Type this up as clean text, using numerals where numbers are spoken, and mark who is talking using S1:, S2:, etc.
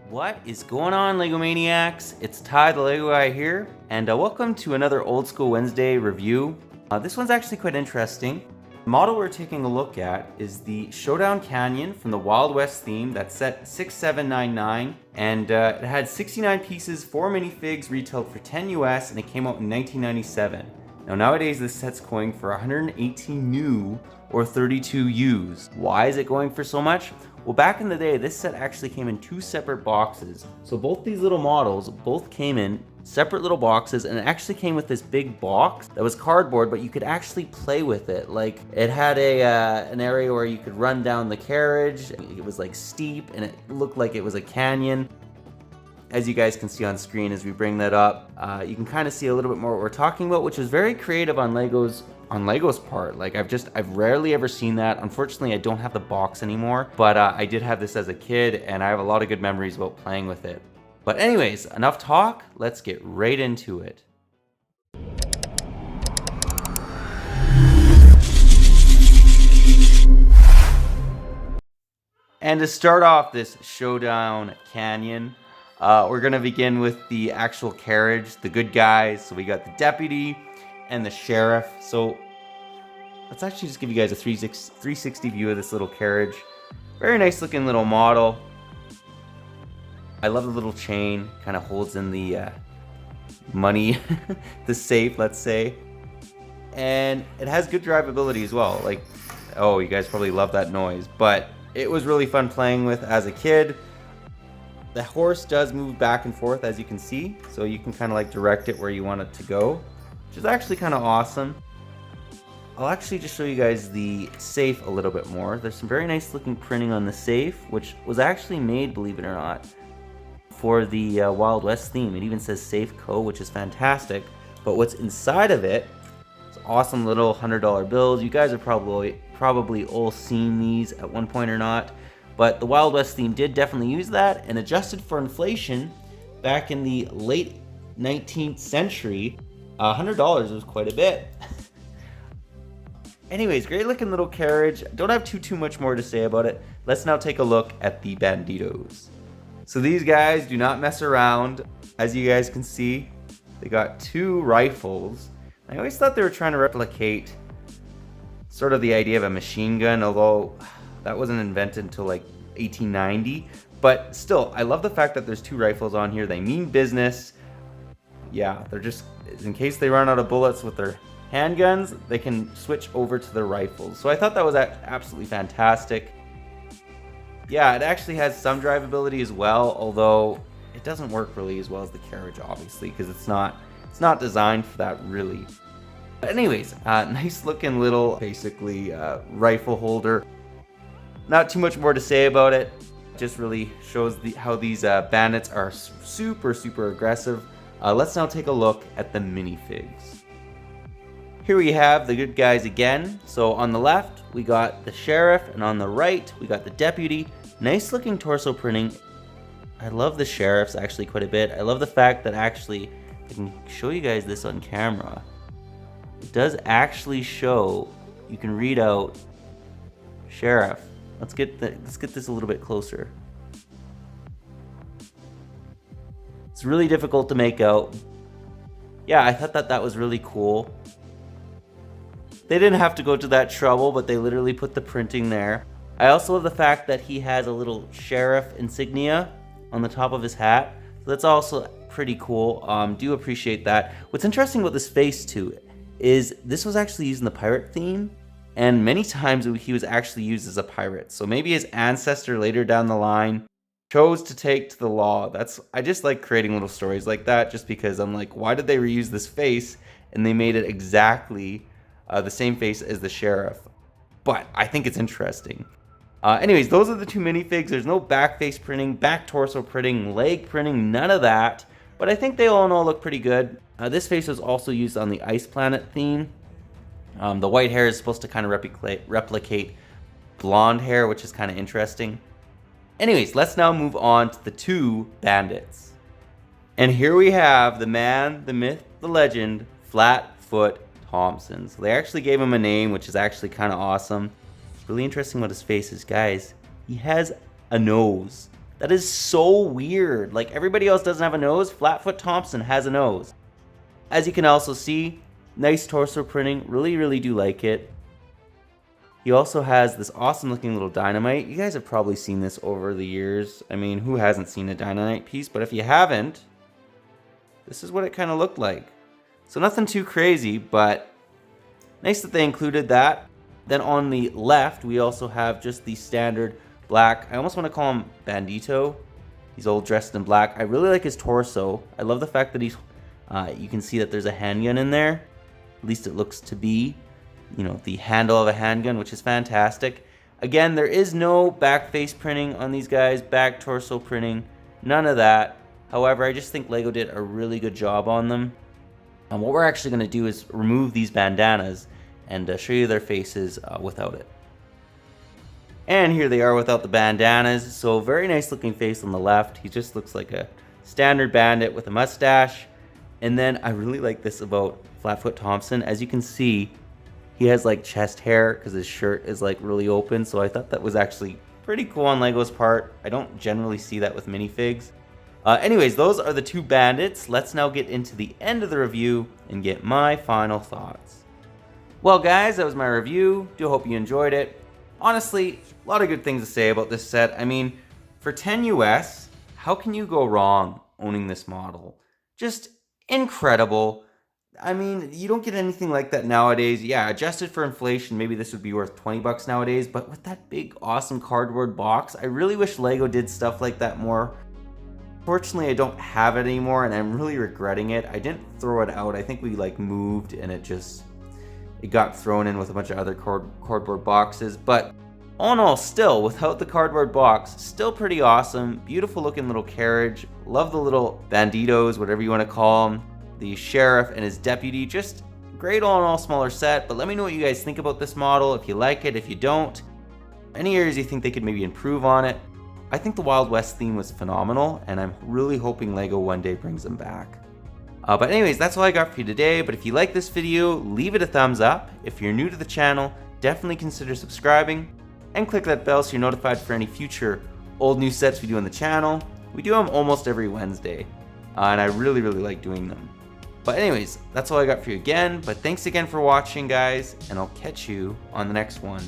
S1: What is going on, LEGO Maniacs? It's Ty, the LEGO guy here, and welcome to another Old School Wednesday review. This one's actually quite interesting. The model we're taking a look at is the Showdown Canyon from the Wild West theme that's set 6799, and it had 69 pieces, 4 minifigs, retailed for 10 US, and it came out in 1997. Now nowadays this set's going for 118 new or 32 used. Why is it going for so much? Well, back in the day, this set actually came in 2 separate boxes. So both these little models both came in separate little boxes, and it actually came with this big box that was cardboard, but you could actually play with it. Like, it had an area where you could run down the carriage. It was like steep, and it looked like it was a canyon. As you guys can see on screen as we bring that up, you can kind of see a little bit more what we're talking about, which is very creative on Lego's part. Like, I've rarely ever seen that. Unfortunately, I don't have the box anymore, but I did have this as a kid, and I have a lot of good memories about playing with it. But anyways, enough talk, let's get right into it. And to start off this Showdown Canyon, we're gonna begin with the actual carriage, the good guys. So we got the deputy and the sheriff. So let's actually just give you guys a 360 view of this little carriage. Very nice looking little model. I love the little chain, kind of holds in the money, the safe, let's say. And it has good drivability as well. Like, oh, you guys probably love that noise, but it was really fun playing with as a kid. The horse does move back and forth, as you can see, so you can kind of like direct it where you want it to go, which is actually kind of awesome. I'll actually just show you guys the safe a little bit more. There's some very nice looking printing on the safe, which was actually made, believe it or not, for the Wild West theme. It even says Safe Co., which is fantastic. But what's inside of it is awesome little $100 bills. You guys have probably all seen these at one point or not. But the Wild West theme did definitely use that, and adjusted for inflation back in the late 19th century, $100 was quite a bit. Anyways, great looking little carriage. Don't have too much more to say about it. Let's now take a look at the Banditos. So these guys do not mess around. As you guys can see, they got 2 rifles. I always thought they were trying to replicate sort of the idea of a machine gun, although that wasn't invented until like 1890. But still, I love the fact that there's 2 rifles on here. They mean business. Yeah, they're just, in case they run out of bullets with their handguns, they can switch over to the rifles. So I thought that was absolutely fantastic. Yeah, it actually has some drivability as well, although it doesn't work really as well as the carriage, obviously, because it's not designed for that, really. But anyways, nice looking little, basically, rifle holder. Not too much more to say about it. Just really shows how these bandits are super aggressive. Let's now take a look at the minifigs. Here we have the good guys again. So on the left, we got the sheriff, and on the right, we got the deputy. Nice looking torso printing. I love the sheriffs actually quite a bit. I love the fact that actually, I can show you guys this on camera. It does actually show, you can read out sheriff. Let's get this a little bit closer. It's really difficult to make out. Yeah, I thought that was really cool. They didn't have to go to that trouble, but they literally put the printing there. I also love the fact that he has a little sheriff insignia on the top of his hat. So that's also pretty cool. Do appreciate that. What's interesting about this face too is this was actually used in the pirate theme, and many times he was actually used as a pirate. So maybe his ancestor later down the line chose to take to the law. I just like creating little stories like that, just because I'm like, why did they reuse this face and they made it exactly the same face as the sheriff? But I think it's interesting. Anyways, those are the 2 minifigs. There's no back face printing, back torso printing, leg printing, none of that. But I think they all in all look pretty good. This face was also used on the Ice Planet theme. The white hair is supposed to kind of replicate blonde hair, which is kind of interesting. Anyways, let's now move on to the 2 bandits. And here we have the man, the myth, the legend, Flatfoot Thompson. So they actually gave him a name, which is actually kind of awesome. It's really interesting what his face is, guys. He has a nose. That is so weird. Like, everybody else doesn't have a nose. Flatfoot Thompson has a nose. As you can also see, nice torso printing. Really do like it. He also has this awesome looking little dynamite. You guys have probably seen this over the years. I mean, who hasn't seen a dynamite piece? But if you haven't, this is what it kind of looked like. So nothing too crazy, but nice that they included that. Then on the left, we also have just the standard black. I almost want to call him Bandito. He's all dressed in black. I really like his torso. I love the fact that he's, you can see that there's a handgun in there. At least it looks to be, you know, the handle of a handgun, which is fantastic. Again, there is no back face printing on these guys, back torso printing, none of that. However, I just think LEGO did a really good job on them. And what we're actually going to do is remove these bandanas and show you their faces without it. And here they are without the bandanas. So very nice looking face on the left. He just looks like a standard bandit with a mustache. And then I really like this about Flatfoot Thompson. As you can see, he has like chest hair because his shirt is like really open. So I thought that was actually pretty cool on LEGO's part. I don't generally see that with minifigs. Anyways, those are the two bandits. Let's now get into the end of the review and get my final thoughts. Well guys, that was my review. Do hope you enjoyed it. Honestly, a lot of good things to say about this set. I mean, for 10 US, how can you go wrong owning this model? Just incredible. I mean, you don't get anything like that nowadays. Yeah, adjusted for inflation, maybe this would be worth 20 bucks nowadays, but with that big, awesome cardboard box, I really wish LEGO did stuff like that more. Fortunately, I don't have it anymore, and I'm really regretting it. I didn't throw it out. I think we like moved, and it got thrown in with a bunch of other cardboard boxes. But all in all, still, without the cardboard box, still pretty awesome. Beautiful looking little carriage. Love the little banditos, whatever you want to call them. The sheriff and his deputy, just great all in all smaller set. But let me know what you guys think about this model, if you like it, if you don't. Any areas you think they could maybe improve on it. I think the Wild West theme was phenomenal, and I'm really hoping LEGO one day brings them back. But anyways, that's all I got for you today. But if you like this video, leave it a thumbs up. If you're new to the channel, definitely consider subscribing. And click that bell so you're notified for any future old new sets we do on the channel. We do them almost every Wednesday. And I really like doing them. But anyways, that's all I got for you again. But thanks again for watching, guys. And I'll catch you on the next one.